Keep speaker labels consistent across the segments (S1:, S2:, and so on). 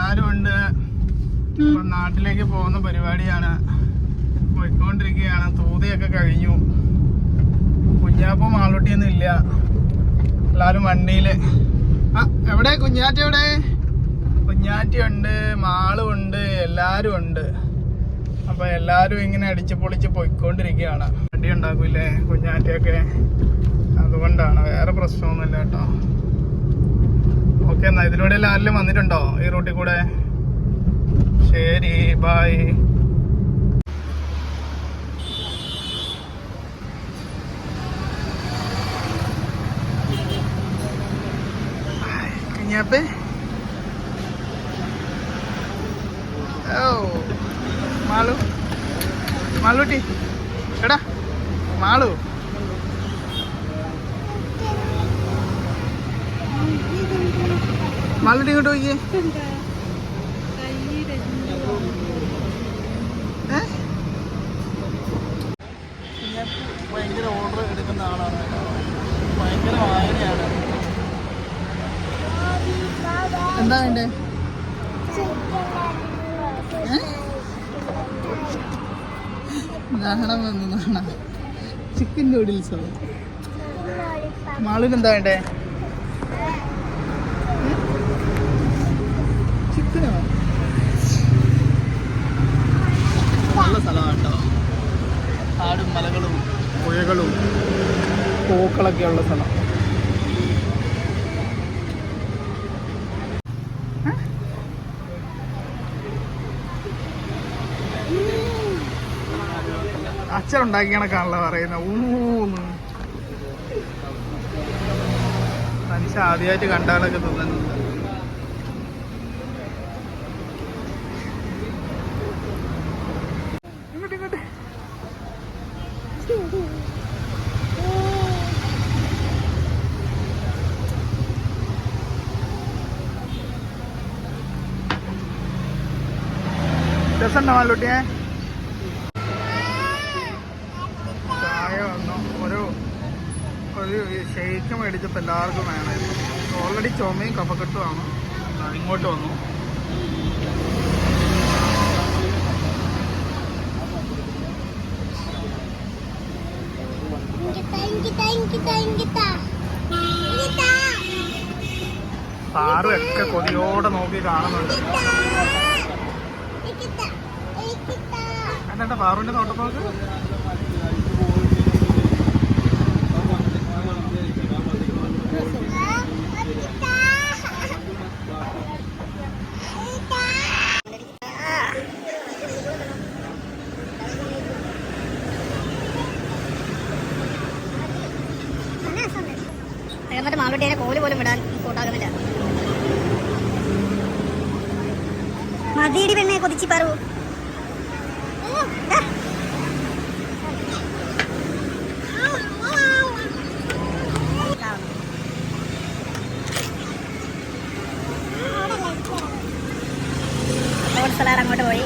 S1: എല്ലാരും ഉണ്ട്. ഇപ്പൊ നാട്ടിലേക്ക് പോകുന്ന പരിപാടിയാണ്, പോയിക്കൊണ്ടിരിക്കുകയാണ്. തൂതയൊക്കെ കഴിഞ്ഞു. കുഞ്ഞാപ്പം മാളൂട്ടിയൊന്നും ഇല്ല, എല്ലാരും വണ്ടിയില്. എവിടെ കുഞ്ഞാറ്റ? എവിടെ? കുഞ്ഞാറ്റി ഉണ്ട്, മാളും ഉണ്ട്, എല്ലാരും ഉണ്ട്. അപ്പൊ എല്ലാരും ഇങ്ങനെ അടിച്ച് പൊളിച്ച് പോയിക്കൊണ്ടിരിക്കുകയാണ്. വണ്ടി ഉണ്ടാക്കൂലേ കുഞ്ഞാറ്റയൊക്കെ, അതുകൊണ്ടാണ്, വേറെ പ്രശ്നമൊന്നുമില്ല കേട്ടോ. ഓക്കെ, എന്നാ ഇതിലൂടെ ആരെങ്കിലും വന്നിട്ടുണ്ടോ ഈ റൂട്ടിൽ കൂടെ? ശരി, ബൈ. കുഞ്ഞാപ്പേ, ഓ മാളു, മാളൂട്ടി, എടാ മാളു. മാളൂട്ടി ഇങ്ങോട്ട് പോയിക്കേ. ഭയങ്കര ഓർഡർ എടുക്കുന്ന ആളാണ്, ഭയങ്കര വായനയാണ്. എന്താ വേണ്ടേ? നാണം വന്നു, നാണ. ചിക്കൻ നൂഡിൽസോ? മാളൂന് എന്താ വേണ്ടേ? ചിക്കനോ? നല്ല സ്ഥലമാണ് കേട്ടോ, കാടും മലകളും പുഴകളും പൂക്കളൊക്കെ ഉള്ള സ്ഥലം. അച്ഛനുണ്ടാക്കി കണക്കാണല്ലോ പറയുന്നത്. ഊന്ന് മനുഷ്യ ആദ്യമായിട്ട് കണ്ടാലൊക്കെ തോന്നുന്നുണ്ട്. ഇങ്ങോട്ട് ഇങ്ങോട്ട്. രസമുണ്ടോ മാളൂട്ടിയെ? ഒരു ഷെയ്ക്ക് മേടിച്ചപ്പോൾ എല്ലാവർക്കും വേണമായിരുന്നു. ഓൾറെഡി ചുമയും കഫക്കെട്ടുമാണ്. ഇങ്ങോട്ട് വന്നു. സാറും ഒക്കെ കൊതിയോടെ നോക്കി കാണുന്നുണ്ട്. എന്താ പാറുവിന്റെ നോട്ടപ്പോക്ക്?
S2: മറ്റേ മാളൂട്ടിയെ കോല് പോലും വിടാൻ കൂട്ടാകുന്നില്ല. മതിയടി പെണ്ണെ, കൊതിച്ച് പറു. അങ്ങോട്ട് പോയി,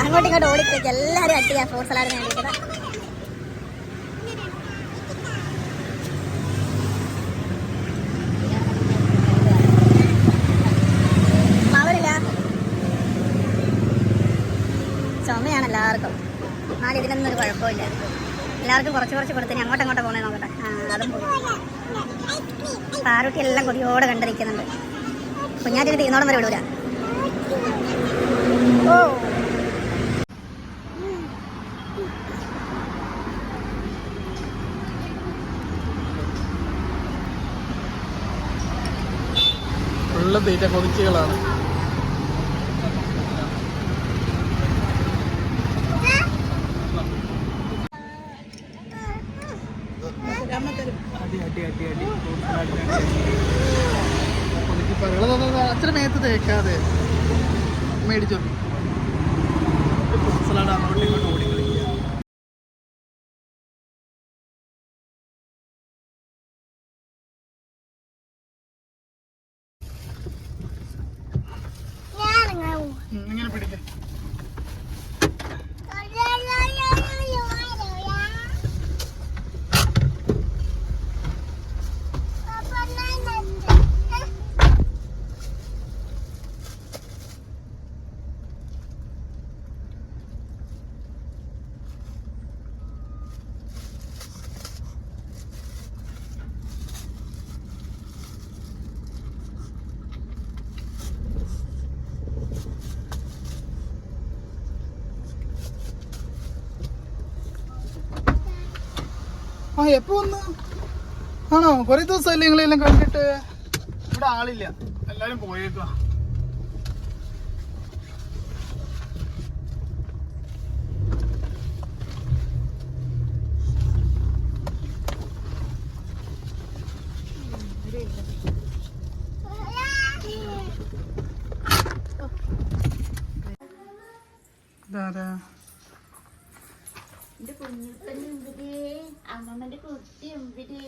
S2: അങ്ങോട്ടും ഇങ്ങോട്ട് ഓടിക്കളിക്കുക. എല്ലാവരും അട്ടിയാ ഫ്രൂട്ട് സലാഡിന് വേണ്ടിയിട്ട്. ചുമയാണ് എല്ലാവർക്കും. എന്നാലും ഇതിനൊന്നും ഒരു കുഴപ്പമില്ല. എല്ലാവർക്കും കുറച്ച് കുറച്ച് കൊടുത്തിന് അങ്ങോട്ടങ്ങോട്ട് പോകണേ നോക്കട്ടെ. അതും പോയി. പാറുട്ടി എല്ലാം കൊതിയോടെ കണ്ടു നിൽക്കുന്നുണ്ട്. കുഞ്ഞാറ്റിന് തീർന്നോടം വരെ വിടൂല. ഓ
S1: ഫുള്ള് തീറ്റ കൊതിച്ചുകളാണ്. അത്ര മേത്ത് തേക്കാതെ മേടിച്ചോ. സലാഡ് അങ്ങോട്ടും ഇങ്ങോട്ട് ഓടി കളിക്കുക. ഇങ്ങനെ പിടിക്ക. എപ്പോ വന്നു? ആണോ? കൊറേ ദിവസമല്ലേ നിങ്ങളെല്ലാം കണ്ടിട്ട്? ഇവിടെ ആളില്ല, എല്ലാരും പോയേക്കുവാ. ഇതാരാ?
S3: എന്റെ കുഞ്ഞിപ്പൻ എവിടെ? അമ്മമ്മന്റെ കുട്ടി എവിടെ?